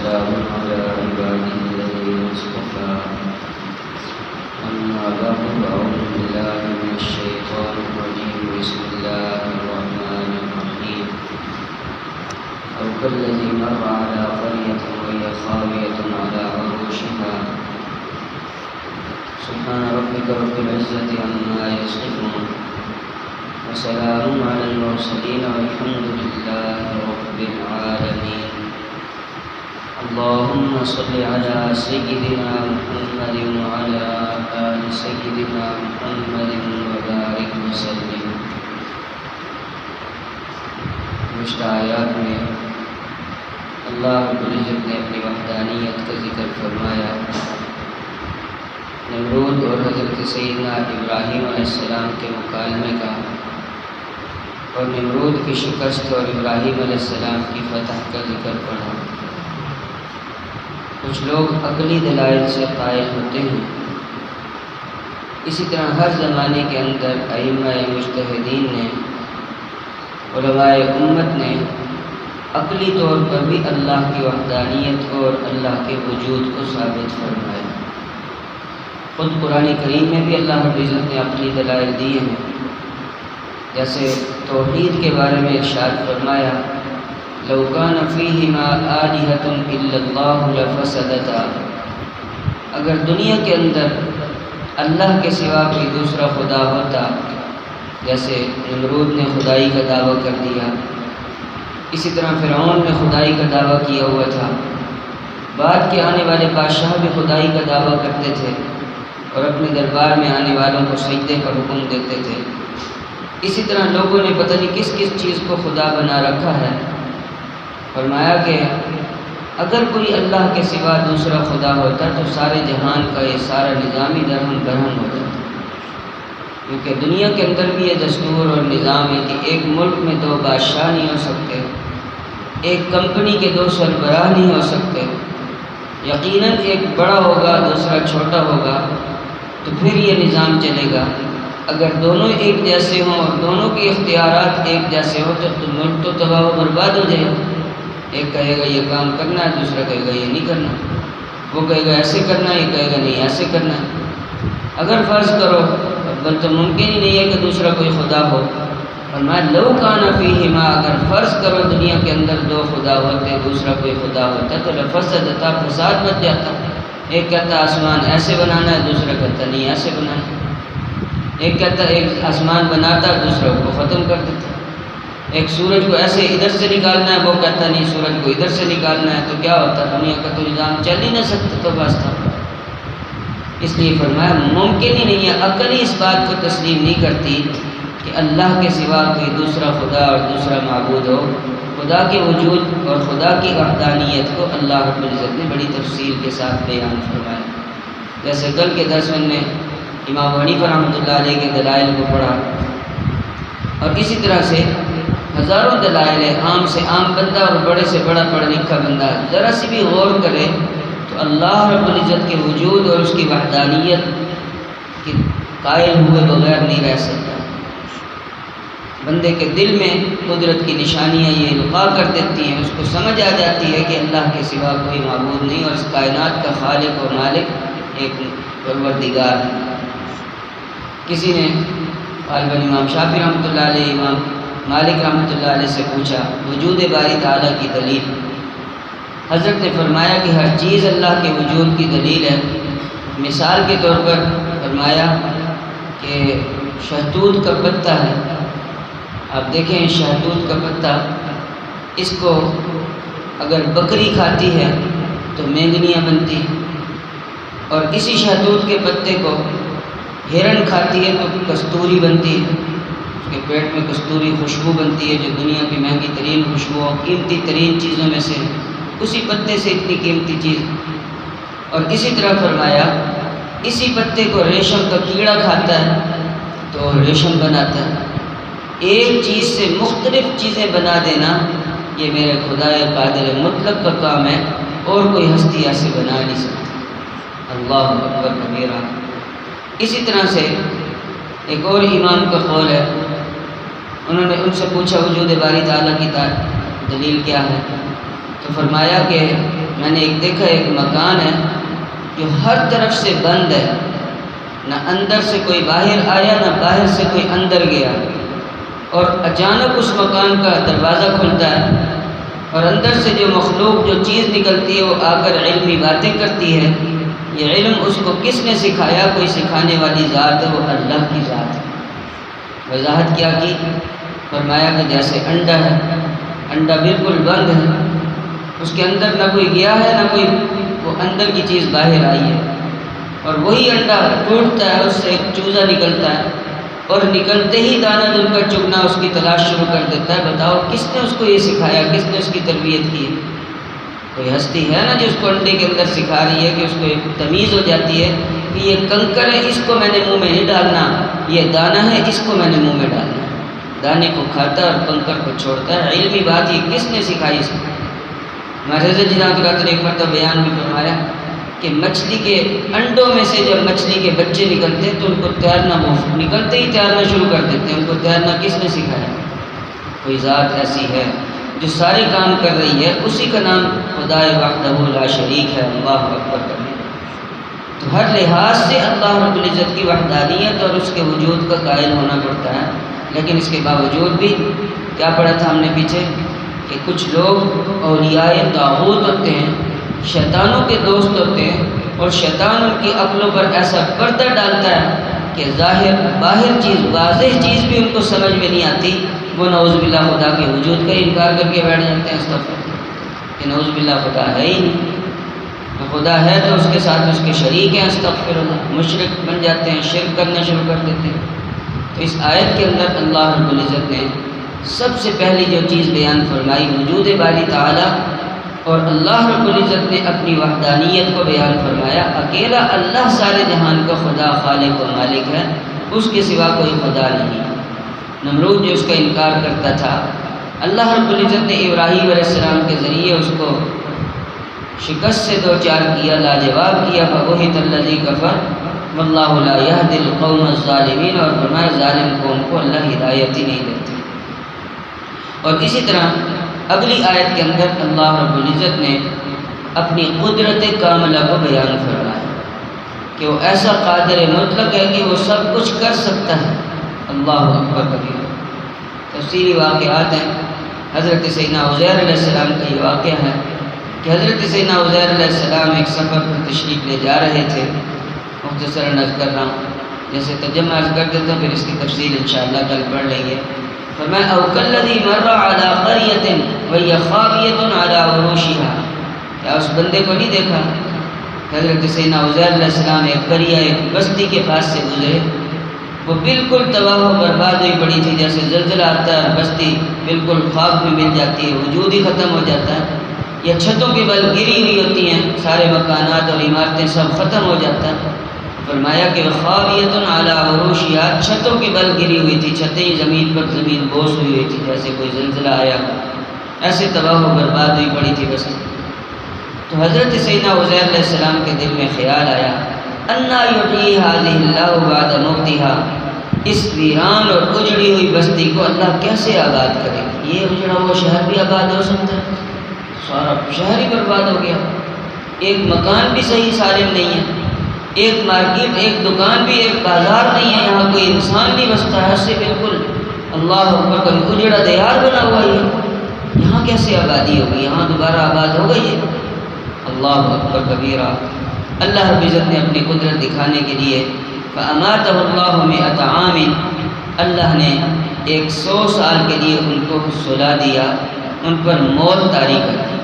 وسلام على عباده الذين اصطفى أما بعد فأعوذ بالله من الشيطان الرجيم بسم الله الرحمن الرحيم أو كالذي مر على قرية وهي خاوية على عروشها سبحان ربك رب العزة عما يصفون وسلام على المرسلين والحمد لله رب العالمين اللهم صل على سيدنا محمد وعلى آل سيدنا محمد وبارك وسلم. گزشتہ آیات میں اللہ رب العزت نے اپنی وحدانیت کا ذکر فرمایا. نمرود اور حضرت سیدنا ابراہیم علیہ السلام کے مکالمے کا اور نمرود کی شکست اور ابراہیم علیہ السلام کی فتح کا ذکر پڑھا. کچھ لوگ عقلی دلائل سے قائل ہوتے ہیں. اسی طرح ہر زمانے کے اندر ائمہ مجتہدین نے، علماء امت نے عقلی طور پر بھی اللہ کی وحدانیت کو اور اللہ کے وجود کو ثابت فرمایا. خود قرآن کریم میں بھی اللہ رب العزت نے عقلی دلائل دیے ہیں. جیسے توحید کے بارے میں ارشاد فرمایا لو کان فیہما آلہۃ الا اللہ لفسدتا، اگر دنیا کے اندر اللہ کے سوا کوئی دوسرا خدا ہوتا، جیسے نمرود نے خدائی کا دعویٰ کر دیا، اسی طرح فرعون نے خدائی کا دعویٰ کیا ہوا تھا، بعد کے آنے والے بادشاہ بھی خدائی کا دعویٰ کرتے تھے اور اپنے دربار میں آنے والوں کو سجدے کا حکم دیتے تھے. اسی طرح لوگوں نے پتہ نہیں کس کس چیز کو خدا بنا رکھا ہے. فرمایا کہ اگر کوئی اللہ کے سوا دوسرا خدا ہوتا تو سارے جہان کا یہ سارا نظامی درہم برہم ہو جاتا. کیونکہ دنیا کے اندر بھی یہ دستور اور نظام ہے کہ ایک ملک میں دو بادشاہ نہیں ہو سکتے، ایک کمپنی کے دو سربراہ نہیں ہو سکتے. یقیناً ایک بڑا ہوگا دوسرا چھوٹا ہوگا تو پھر یہ نظام چلے گا. اگر دونوں ایک جیسے ہوں اور دونوں کے اختیارات ایک جیسے ہو تو ملک تو تباہ و برباد ہو جائے گا. ایک کہے گا یہ کام کرنا ہے، دوسرا کہے گا یہ نہیں کرنا، وہ کہے گا ایسے کرنا ہے، یہ کہے گا نہیں ایسے کرنا ہے. اگر فرض کرو بل تو ممکن ہی نہیں ہے کہ دوسرا کوئی خدا ہو. فرمایا لو کان فیہما، اگر فرض کرو دنیا کے اندر دو خدا ہوتے، دوسرا کوئی خدا ہوتا تو لفسدتا، فساد بچ جاتا. ایک کہتا آسمان ایسے بنانا ہے، دوسرا کہتا نہیں ایسے بنانا ہے. ایک کہتا ایک آسمان بناتا، دوسرا کو ختم کر دیتا. ایک سورج کو ایسے ادھر سے نکالنا ہے، وہ کہتا نہیں سورج کو ادھر سے نکالنا ہے. تو کیا ہوتا؟ دنیا کا تو نظام چل ہی نہ سکتا. تو بس تھا. اس لیے فرمایا ممکن ہی نہیں ہے، عقل ہی اس بات کو تسلیم نہیں کرتی کہ اللہ کے سوا کوئی دوسرا خدا اور دوسرا معبود ہو. خدا کے وجود اور خدا کی وحدانیت کو اللہ رب العزت نے بڑی تفصیل کے ساتھ بیان فرمایا. جیسے کل کے درس میں امام حنیفہ رحمۃ اللہ علیہ کے دلائل کو پڑھا، اور اسی طرح سے ہزاروں دلائل ہے. عام سے عام بندہ اور بڑے سے بڑا پڑھا لکھا بندہ ذرا سی بھی غور کرے تو اللہ رب العزت کے وجود اور اس کی وحدانیت کے قائل ہوئے بغیر نہیں رہ سکتا. بندے کے دل میں قدرت کی نشانیاں یہ القاء کر دیتی ہیں، اس کو سمجھ آ جاتی ہے کہ اللہ کے سوا کوئی معبود نہیں اور اس کائنات کا خالق و مالک ایک پروردگار ہے. کسی نے غالباً امام شافعی رحمۃ اللہ علیہ، امام مالک رحمۃ اللہ علیہ سے پوچھا وجود باری تعالیٰ کی دلیل. حضرت نے فرمایا کہ ہر چیز اللہ کے وجود کی دلیل ہے. مثال کے طور پر فرمایا کہ شہتوت کا پتا ہے. آپ دیکھیں شہتوت کا پتا، اس کو اگر بکری کھاتی ہے تو مینگنیاں بنتی ہیں، اور اسی شہتوت کے پتے کو ہرن کھاتی ہے تو کستوری بنتی ہے. اس کے پیٹ میں کستوری خوشبو بنتی ہے جو دنیا کی مہنگی ترین خوشبو اور قیمتی ترین چیزوں میں سے اسی پتے سے اتنی قیمتی چیز. اور اسی طرح فرمایا اسی پتے کو ریشم کا کیڑا کھاتا ہے تو ریشم بناتا ہے. ایک چیز سے مختلف چیزیں بنا دینا یہ میرے خدا قادر مطلق کا کام ہے، اور کوئی ہستی ایسے بنا نہیں سکتی. اللہ اکبر کبیرہ. اسی طرح سے ایک اور امام کا قول ہے، انہوں نے ان سے پوچھا وجود باری تعالیٰ کی دلیل کیا ہے؟ تو تو فرمایا کہ میں نے ایک دیکھا ایک مکان ہے جو ہر طرف سے بند ہے، نہ اندر سے کوئی باہر آیا نہ باہر سے کوئی اندر گیا، اور اچانک اس مکان کا دروازہ کھلتا ہے اور اندر سے جو مخلوق جو چیز نکلتی ہے وہ آ کر علمی باتیں کرتی ہے۔ یہ علم اس کو کس نے سکھایا؟ کوئی سکھانے والی ذات ہے، وہ اللہ کی ذات ہے۔ وضاحت کیا کی؟ فرمایا کہ جیسے انڈا ہے، انڈا بالکل بند ہے، اس کے اندر نہ کوئی گیا ہے نہ کوئی وہ اندر کی چیز باہر آئی ہے، اور وہی انڈا ٹوٹتا ہے، اس سے ایک چوزا نکلتا ہے، اور نکلتے ہی دانہ دل کا چگنا اس کی تلاش شروع کر دیتا ہے۔ بتاؤ کس نے اس کو یہ سکھایا، کس نے اس کی تربیت کی ہے؟ کوئی ہستی ہے نا جو اس کو انڈے کے اندر سکھا رہی ہے، کہ اس کو ایک تمیز ہو جاتی ہے کہ یہ کنکر ہے، اس کو میں نے منہ میں نہیں ڈالنا، یہ دانہ ہے، اس کو میں نے منہ میں ڈالنا۔ دانے کو کھاتا ہے اور کنکر کو چھوڑتا ہے۔ علمی بات یہ کس نے سکھائی اس کو؟ ہمارے حضرت جی رحمۃ نے ایک مرتبہ بیان میں فرمایا کہ مچھلی کے انڈوں میں سے جب مچھلی کے بچے نکلتے ہیں تو ان کو تیرنا نکلتے ہی تیرنا شروع کر دیتے ہیں۔ ان کو تیرنا کس نے سکھایا؟ کوئی ذات ایسی ہے جو سارے کام کر رہی ہے، اسی کا نام خدا وحدہ لا شریک ہے۔ اللہ اکبر کریں تو ہر لحاظ سے اللہ رب العزت کی وحدانیت اور اس کے وجود کا قائل ہونا پڑتا ہے، لیکن اس کے باوجود بھی کیا پڑھا تھا ہم نے پیچھے کہ کچھ لوگ اولیاء طاغوت ہوتے ہیں، شیطانوں کے دوست ہوتے ہیں، اور شیطان ان کی عقلوں پر ایسا پردہ ڈالتا ہے کہ ظاہر باہر چیز واضح چیز بھی ان کو سمجھ میں نہیں آتی، وہ نعوذ باللہ خدا کے وجود کا انکار کر کے بیٹھ جاتے ہیں۔ استغفر کہ نعوذ باللہ خدا ہے ہی نہیں، خدا ہے تو اس کے ساتھ اس کے شریک ہیں، استغفر اللہ، مشرک بن جاتے ہیں، شرک کرنا شروع کر دیتے ہیں۔ تو اس آیت کے اندر اللہ رب العزت نے سب سے پہلی جو چیز بیان فرمائی وجود باری تعالیٰ، اور اللہ رب العزت نے اپنی وحدانیت کو بیان فرمایا۔ اکیلا اللہ سارے جہان کا خدا، خالق و مالک ہے، اس کے سوا کوئی خدا نہیں۔ نمرود جو اس کا انکار کرتا تھا، اللہ رب العزت نے ابراہیم علیہ السلام کے ذریعے اس کو شکست سے دو چار کیا، لاجواب کیا۔ فَبُهِتَ الَّذِي كَفَرَ وَاللَّهُ لَا يَهْدِي الْقَوْمَ الظَّالِمِينَ، اور فرمایا ظالم قوم کو اللہ ہدایت ہی نہیں دیتے۔ اور اسی طرح اگلی آیت کے اندر اللہ رب العزت نے اپنی قدرت کاملہ کو بیان فرمایا کہ وہ ایسا قادر مطلق ہے کہ وہ سب کچھ کر سکتا ہے۔ اللہ اکبر کبیر۔ تفصیلی واقعات ہیں۔ حضرت سیدنا عزیر علیہ السلام کا یہ واقعہ ہے کہ حضرت سیدنا عزیر علیہ السلام ایک سفر پر تشریف لے جا رہے تھے۔ مختصراً عرض کر رہا ہوں، جیسے ترجمہ عرض کر دیتا ہوں، پھر اس کی تفصیل انشاءاللہ کل پڑھ لیں گے۔ فرمایا او کالذی مر علی قریۃ وہی خاویۃ علی عروشها، کیا اس بندے کو نہیں دیکھا؟ حضرت سیدنا عزیر علیہ السلام ایک قریہ، ایک بستی کے پاس سے گزرے، وہ بالکل تباہ و برباد ہوئی پڑی تھی، جیسے زلزلہ آتا ہے بستی بالکل خاک میں مل جاتی ہے، وجود ہی ختم ہو جاتا ہے، یا چھتوں کے بل گری ہوئی ہوتی ہیں، سارے مکانات اور عمارتیں سب ختم ہو جاتا ہے۔ فرمایا کہ خاویۃ علی عروشها، چھتوں کے بل گری ہوئی تھی، چھتیں زمین پر زمین بوس ہوئی ہوئی تھی، جیسے کوئی زلزلہ آیا، ایسے تباہ و برباد ہوئی پڑی تھی بستی۔ تو حضرت سیدنا عزیر علیہ السلام کے دل میں خیال آیا، انا یحیی ھذہ اللہ بعد موتها، اس ویران اور اجڑی ہوئی بستی کو اللہ کیسے آباد کرے؟ یہ اجڑا ہوا شہر بھی آباد ہو سکتا ہے؟ سارا شہر ہی برباد ہو گیا، ایک مکان بھی صحیح سالم نہیں ہے، ایک مارکیٹ، ایک دکان بھی، ایک بازار نہیں ہے، یہاں کوئی انسان نہیں بستا ہے، ایسے بالکل اللہ اکبر کا اجڑا دیار بنا ہوا ہے، یہاں کیسے آبادی ہوگی؟ یہاں دوبارہ آباد ہو گئی ہے؟ اللہ اکبر کبیرہ۔ اللہ رب العزت نے اپنی قدرت دکھانے کے لیے فَأَمَاتَهُ اللَّهُ مِئَةَ عَامٍ، اللہ نے 100 سال کے لیے ان کو سلا دیا، ان پر موت طاری کر دی۔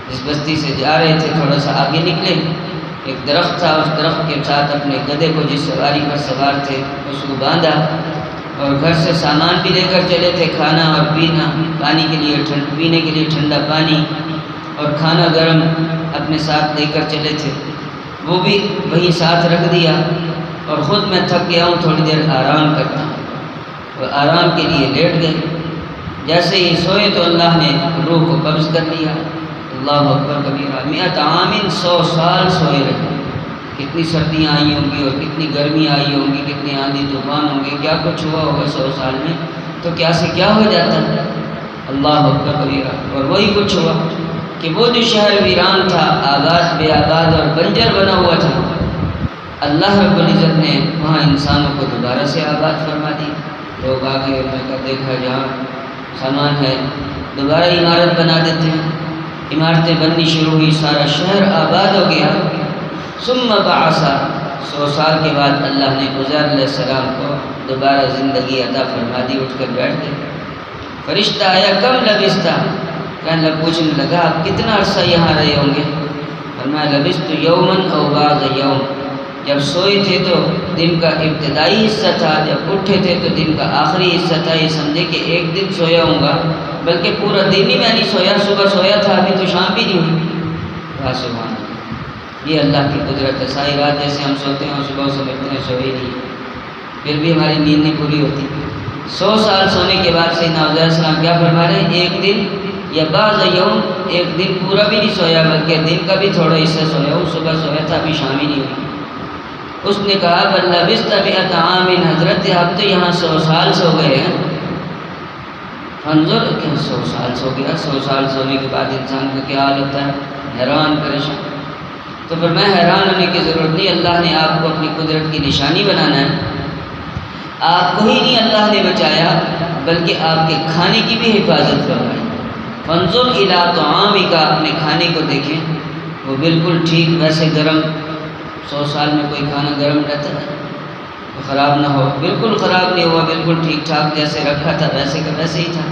جس بستی سے جا رہے تھے تھوڑا سا آگے نکلے، ایک درخت تھا، اس درخت کے ساتھ اپنے گدھے کو جس سواری پر سوار تھے اس کو باندھا، اور گھر سے سامان بھی لے کر چلے تھے، کھانا اور پینا، پانی کے لیے پینے کے لیے ٹھنڈا پانی اور کھانا گرم اپنے ساتھ لے کر چلے تھے، وہ بھی وہیں ساتھ رکھ دیا، اور خود میں تھک گیا ہوں، تھوڑی دیر آرام کرتا ہوں، وہ آرام کے لیے لیٹ گئے۔ جیسے ہی سوئے تو اللہ نے روح کو قبض کر لیا۔ اللہ اکبر کبیرہ۔ 100 عام 100 سال سوئے رہے، کتنی سردیاں آئی ہوں گی اور کتنی گرمی آئی ہوں گی، کتنی آندھی طوفان ہوں گے، کیا کچھ ہوا ہوگا 100 سال میں، تو کیا سے کیا ہو جاتا ہے۔ اللہ اکبر کبیرہ۔ اور وہی کچھ ہوا، کہ وہ جو شہر ویران تھا، آباد بے آباد اور بنجر بنا ہوا تھا، اللہ رب العزت نے وہاں انسانوں کو دوبارہ سے آباد فرما دی۔ لوگ آگے میں کا دیکھا جہاں سامان ہے دوبارہ عمارت بنا دیتے ہیں، عمارتیں بننی شروع ہوئی، سارا شہر آباد ہو گیا۔ ثم بعث، 100 سال کے بعد اللہ نے عزیر علیہ السلام کو دوبارہ زندگی عطا فرما دی، اٹھ کر بیٹھ گئے۔ فرشتہ آیا، کم لبثت، کہنے پوچھنے لگا آپ کتنا عرصہ یہاں رہے ہوں گے؟ فرمایا لبثت یوما او بعض یوم، جب سوئے تھے تو دن کا ابتدائی حصہ تھا، جب اٹھے تھے تو دن کا آخری حصہ تھا۔ یہ سمجھے کہ ایک دن سویا ہوں گا، بلکہ پورا دن ہی میں نہیں سویا، صبح سویا تھا، ابھی تو شام بھی نہیں ہوئی۔ واہ سبحان اللہ، یہ اللہ کی قدرت ہے۔ ساری رات جیسے ہم سوتے ہیں اور صبح سمجھتے ہیں سوئے نہیں، پھر بھی ہماری نیند نہیں پوری ہوتی۔ 100 سال سونے کے بعد سیدنا عزیر علیہ السلام کیا فرما رہے ہیں؟ ایک دن یا بعض یوم، ایک دن پورا بھی نہیں سویا بلکہ دن کا بھی تھوڑا حصہ سویا ہوں، صبح سویا تھا، ابھی شام ہی نہیں ہوئی۔ اس نے کہا بل لبثت 100 عام، حضرت آپ تو یہاں 100 سال سو گئے ہیں۔ انظر کہ 100 سال سو گیا، 100 سال سونے کے بعد انسان کا کیا حال ہوتا ہے؟ حیران پریشان۔ تو فرمایا حیران ہونے کی ضرورت نہیں، اللہ نے آپ کو اپنی قدرت کی نشانی بنانا ہے۔ آپ کو ہی نہیں اللہ نے بچایا بلکہ آپ کے کھانے کی بھی حفاظت فرمائی۔ فانظر الی طعامک، اپنے کھانے کو دیکھیں، وہ بالکل ٹھیک ویسے گرم۔ 100 سال میں کوئی کھانا گرم رہتا ہے خراب نہ ہو، بالکل خراب نہیں ہوا، بالکل ٹھیک ٹھاک جیسے رکھا تھا ویسے کا ویسے ہی تھا۔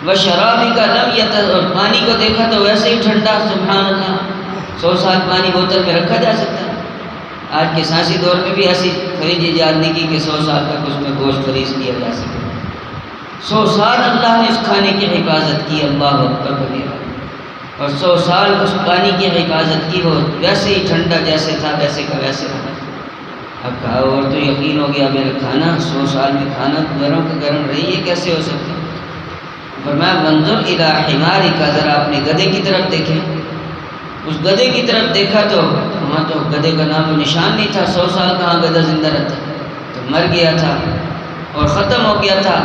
وشرابک لم یتغیر، اور پانی کو دیکھا تو ویسے ہی ٹھنڈا۔ سبحان اللہ، 100 سال پانی بوتل میں رکھا جا سکتا ہے؟ آج کے سائنسی دور میں بھی ایسی فریج ایجاد نہیں کی کہ 100 سال تک اس میں گوشت فریز کیا جا سکے۔ 100 سال اللہ نے اس کھانے کی حفاظت کی، اللہ اکبر کبیرہ، اور 100 سال اس پانی کی حفاظت کی، وہ ویسے ہی ٹھنڈا جیسے تھا ویسے کا ویسے رہا۔ اب کہا اور تو یقین ہو گیا میرا کھانا 100 سال میں کھانا گرم کا گرم رہی، یہ کیسے ہو سکتا؟ فرمایا وانظر الی حمارک، ذرا اپنے گدھے کی طرف دیکھیں۔ اس گدھے کی طرف دیکھا تو وہاں تو گدھے کا نام و نشان نہیں تھا۔ 100 سال کہاں گدھا زندہ رہتا، تو مر گیا تھا اور ختم ہو گیا تھا۔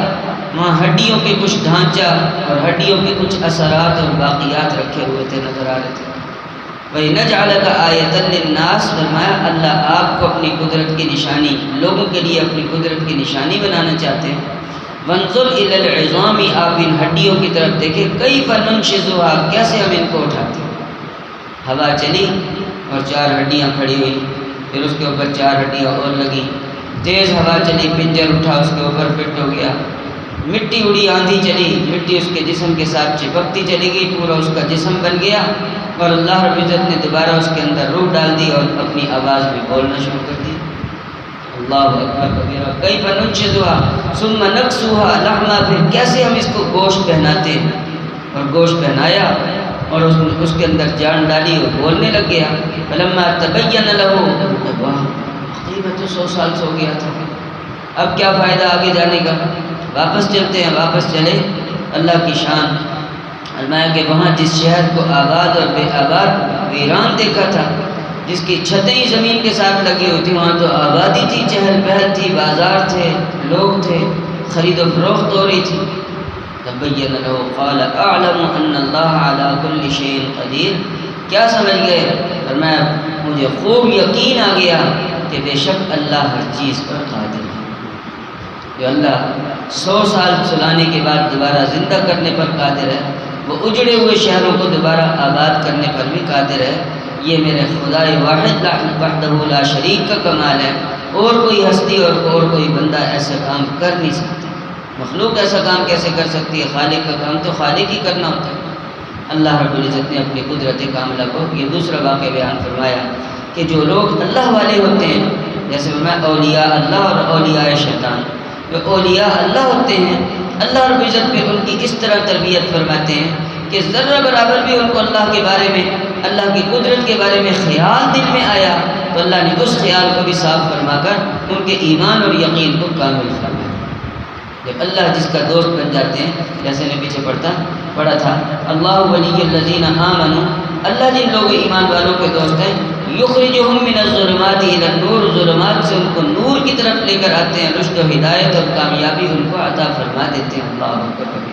وہاں ہڈیوں کے کچھ ڈھانچہ اور ہڈیوں کے کچھ اثرات اور باقیات رکھے ہوئے تھے، نظر آ رہے تھے۔ وَلِنَجْعَلَكَ آیَةً لِلنَّاسِ، فرمایا اللہ آپ کو اپنی قدرت کی نشانی، لوگوں کے لیے اپنی قدرت کی نشانی بنانا چاہتے ہیں۔ وَانظُرْ إِلَى الْعِظَامِ، آپ ان ہڈیوں کی طرف دیکھیں، كَيْفَ نُنشِزُهَا، کیسے ہم ان کو اٹھاتے ہیں۔ ہوا چلی اور 4 ہڈیاں کھڑی ہوئی، پھر اس کے اوپر 4 ہڈیاں اور لگی، تیز ہوا چلی، پنجر اٹھا اس کے اوپر فٹ ہو گیا، مٹی اڑی، آندھی چلی، مٹی اس کے جسم کے ساتھ چپکتی چلی گئی، پورا اس کا جسم بن گیا، اور اللہ رب العزت نے دوبارہ اس کے اندر روح ڈال دی اور اپنی آواز میں بولنا شروع کر دی۔ اللہ اکبر کبیرہ۔ کیف ننشزها ثم نکسوها لحما، پھر کیسے ہم اس کو گوشت پہناتے ہیں، اور گوشت پہنایا اور اس کے اندر جان ڈالی اور بولنے لگ گیا۔ فلما تبین له، واہ تقریباً تو 100 سال سو گیا تھا، اب کیا فائدہ آگے جانے کا، واپس چلتے ہیں۔ واپس چلے، اللہ کی شان فرمایا کہ وہاں جس شہر کو آباد اور بے آباد ویران دیکھا تھا، جس کی چھتیں ہی زمین کے ساتھ لگی ہوئی تھی، وہاں تو آبادی تھی، چہل پہل تھی، بازار تھے، لوگ تھے، خرید و فروخت ہو رہی تھی۔ تبین له قال اعلم ان اللہ علی کل شیء قدیر، کیا سمجھ گئے؟ فرمایا مجھے خوب یقین آ گیا کہ بے شک اللہ ہر چیز پر قادر ہے۔ جو اللہ 100 سال سلانے کے بعد دوبارہ زندہ کرنے پر قادر ہے، وہ اجڑے ہوئے شہروں کو دوبارہ آباد کرنے پر بھی قادر ہے۔ یہ میرے خدا واحد وحدہ لا شریک کا کمال ہے، اور کوئی ہستی اور کوئی بندہ ایسا کام کر نہیں سکتا۔ مخلوق ایسا کام کیسے کر سکتی ہے؟ خالق کا کام تو خالق ہی کرنا ہوتا ہے۔ اللہ رب العزت نے اپنی قدرت کاملہ کو یہ دوسرا واقعہ بیان فرمایا کہ جو لوگ اللہ والے ہوتے ہیں، جیسے میں اولیاء اللہ اور اولیاء شیطان، جو اولیاء اللہ ہوتے ہیں اللہ رب العزت پہ ان کی اس طرح تربیت فرماتے ہیں کہ ذرہ برابر بھی ان کو اللہ کے بارے میں، اللہ کی قدرت کے بارے میں خیال دل میں آیا تو اللہ نے اس خیال کو بھی صاف فرما کر ان کے ایمان اور یقین کو کامل فرمایا۔ جب اللہ جس کا دوست بن جاتے ہیں، جیسے نے پیچھے پڑھا تھا اللہ ولی الذین آمنوا، اللہ جن لوگ ایمان والوں کے دوست ہیں، یخرجہم من الظلمات الی النور، ظلمات سے ان کو نور کی طرف لے کر آتے ہیں، رشد و ہدایت اور کامیابی ان کو عطا فرما دیتے ہیں۔ اللہ اکبر۔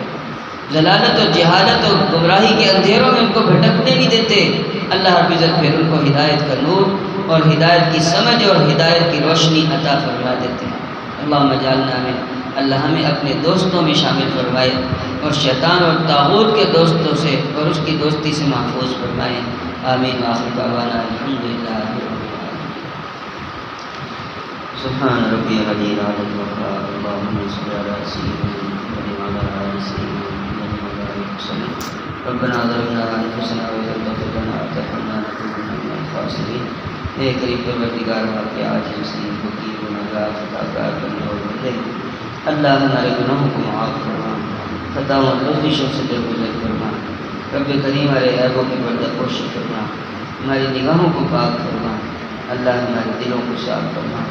ضلالت اور جہالت اور گمراہی کے اندھیروں میں ان کو بھٹکنے نہیں دیتے۔ اللہ رب العزت پھر ان کو ہدایت کا نور اور ہدایت کی سمجھ اور ہدایت کی روشنی عطا فرما دیتے ہیں۔ اللہم اجعلنا من، اللہ ہمیں اپنے دوستوں میں شامل فرمائے اور شیطان اور طاغوت کے دوستوں سے اور اس کی دوستی سے محفوظ فرمائے۔ آمین وآخر دعوانا الحمدللہ رب العالمین۔ سبحان ربی العلی الاعلی الوقار، اللہم صل علی سیدنا محمد وعلی آل سیدنا محمد وبارک وسلم۔ ربنا ظلمنا انفسنا وإن لم تغفر لنا وترحمنا لنكونن من الخاسرین۔ اے قریب پروردگار، واقع آج مسلم فقیر گناہگار خطاکار بندے اور بندے، اللہ ہمارے گناہوں کو معاف فرما، خطاؤں اور لغزشوں سے درگزر فرما۔ رب کریم ہمارے عیبوں کی پردہ پوشی فرما، ہماری نگاہوں کو پاک فرما، اللہ ہمارے دلوں کو صاف فرما۔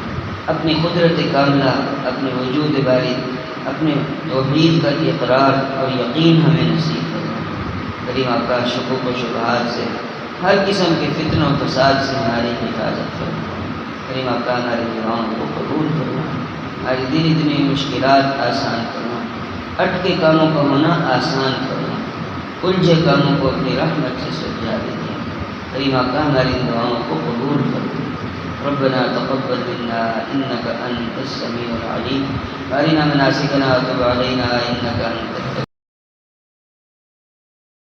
اپنی قدرت کاملہ، اپنے وجود باری، اپنے توحید کا اقرار اور یقین ہمیں نصیب فرما۔ کریم آقا، شکوک و شبہات سے، ہر قسم کے فتن و فساد سے ہماری حفاظت فرما۔ کریم آقا، ہماری دعاؤں کو قبول فرما، ہماری دینی دنیا مشکلات آسان فرما، اٹکے کاموں کا ہونا آسان فرما، الجھے کاموں کو اپنی رحمت سے سلجھا دیجیے۔ کریم آقا، ہماری دعاؤں کو قبول فرما۔ ربنا تقبل منا انك انت السميع العليم وارنا مناسكنا وتب علينا انك انت